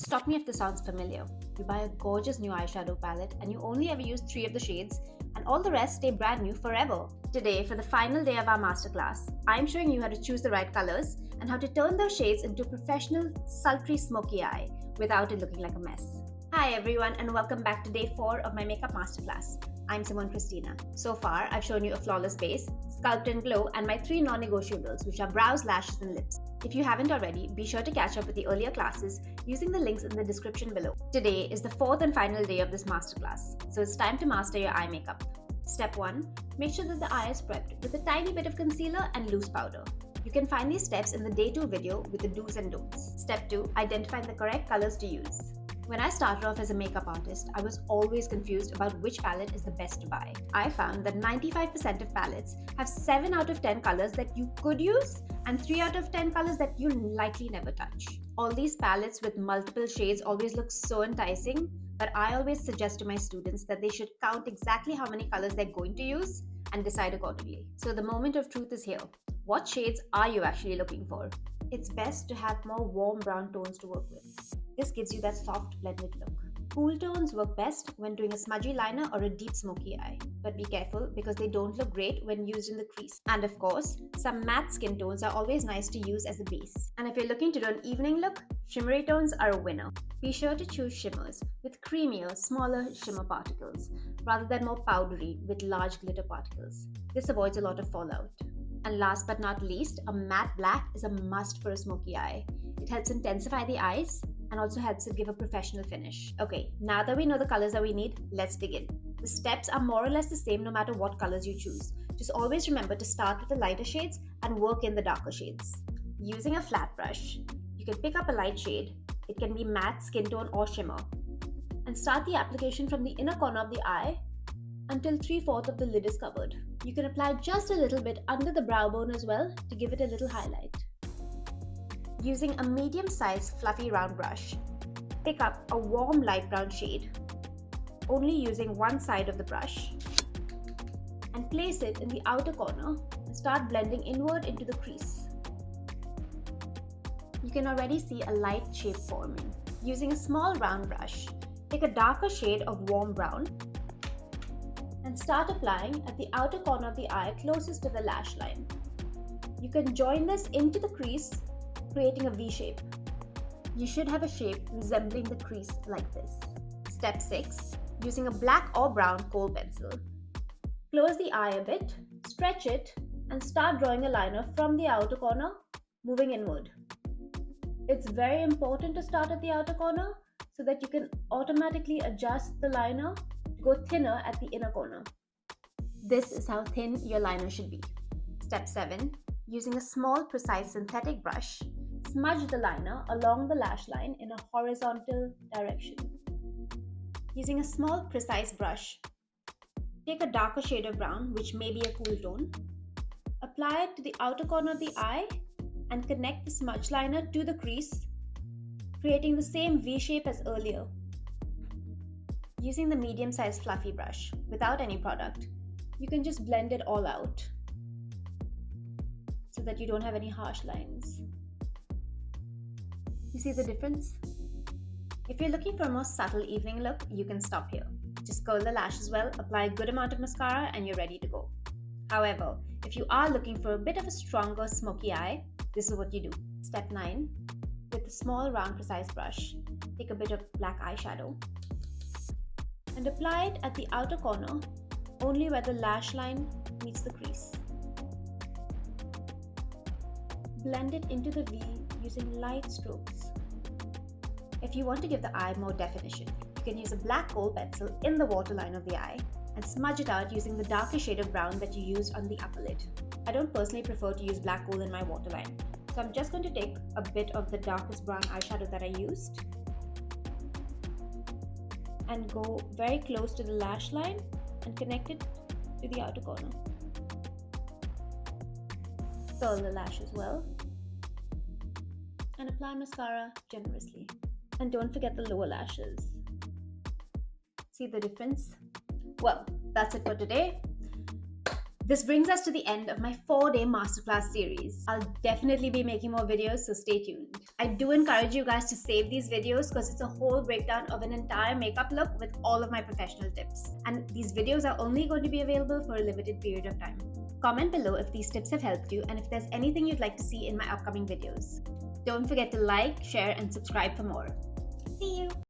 Stop me if this sounds familiar. You buy a gorgeous new eyeshadow palette and you only ever use 3 of the shades, and all the rest stay brand new forever. Today, for the final day of our masterclass, I'm showing you how to choose the right colors and how to turn those shades into a professional, sultry, smoky eye without it looking like a mess. Hi everyone, and welcome back to day 4 of my makeup masterclass. I'm Simone Christina. So far, I've shown you a flawless base, sculpt and glow, and my 3 non-negotiables, which are brows, lashes, and lips. If you haven't already, be sure to catch up with the earlier classes using the links in the description below. Today is the 4th and final day of this masterclass, so it's time to master your eye makeup. Step 1. Make sure that the eye is prepped with a tiny bit of concealer and loose powder. You can find these steps in the day 2 video with the do's and don'ts. Step 2. Identify the correct colors to use. When I started off as a makeup artist, I was always confused about which palette is the best to buy. I found that 95% of palettes have 7 out of 10 colors that you could use and 3 out of 10 colors that you'll likely never touch. All these palettes with multiple shades always look so enticing, but I always suggest to my students that they should count exactly how many colors they're going to use and decide accordingly. So the moment of truth is here. What shades are you actually looking for? It's best to have more warm brown tones to work with. This gives you that soft blended look. Cool tones work best when doing a smudgy liner or a deep smoky eye, but be careful because they don't look great when used in the crease. And of course, some matte skin tones are always nice to use as a base. And if you're looking to do an evening look, shimmery tones are a winner. Be sure to choose shimmers with creamier, smaller shimmer particles rather than more powdery with large glitter particles. This avoids a lot of fallout. And last but not least, a matte black is a must for a smoky eye. It helps intensify the eyes and also helps it give a professional finish. Okay, now that we know the colors that we need, let's begin. The steps are more or less the same no matter what colors you choose. Just always remember to start with the lighter shades and work in the darker shades. Using a flat brush, you can pick up a light shade. It can be matte, skin tone, or shimmer. And start the application from the inner corner of the eye until 3/4 of the lid is covered. You can apply just a little bit under the brow bone as well to give it a little highlight. Using a medium-sized fluffy round brush, pick up a warm light brown shade, only using one side of the brush, and place it in the outer corner and start blending inward into the crease. You can already see a light shape forming. Using a small round brush, take a darker shade of warm brown and start applying at the outer corner of the eye closest to the lash line. You can join this into the crease, creating a V shape. You should have a shape resembling the crease like this. Step 6. Using a black or brown kohl pencil, close the eye a bit, stretch it, and start drawing a liner from the outer corner, moving inward. It's very important to start at the outer corner so that you can automatically adjust the liner to go thinner at the inner corner. This is how thin your liner should be. Step 7. Using a small, precise synthetic brush, smudge the liner along the lash line in a horizontal direction. Using a small, precise brush, take a darker shade of brown, which may be a cool tone, apply it to the outer corner of the eye, and connect the smudge liner to the crease, creating the same V shape as earlier. Using the medium-sized fluffy brush, without any product, you can just blend it all out so that you don't have any harsh lines. You see the difference? If you're looking for a more subtle evening look, you can stop here. Just curl the lashes well, apply a good amount of mascara, and you're ready to go. However, if you are looking for a bit of a stronger smoky eye, this is what you do. Step 9. With a small round precise brush, take a bit of black eyeshadow and apply it at the outer corner, only where the lash line meets the crease. Blend it into the V using light strokes. If you want to give the eye more definition, you can use a black kohl pencil in the waterline of the eye and smudge it out using the darker shade of brown that you used on the upper lid. I don't personally prefer to use black kohl in my waterline, so I'm just going to take a bit of the darkest brown eyeshadow that I used and go very close to the lash line and connect it to the outer corner. Curl the lash as well and apply mascara generously. And don't forget the lower lashes. See the difference? Well, that's it for today. This brings us to the end of my 4-day masterclass series. I'll definitely be making more videos, so stay tuned. I do encourage you guys to save these videos because it's a whole breakdown of an entire makeup look with all of my professional tips. And these videos are only going to be available for a limited period of time. Comment below if these tips have helped you and if there's anything you'd like to see in my upcoming videos. Don't forget to like, share, and subscribe for more. See you!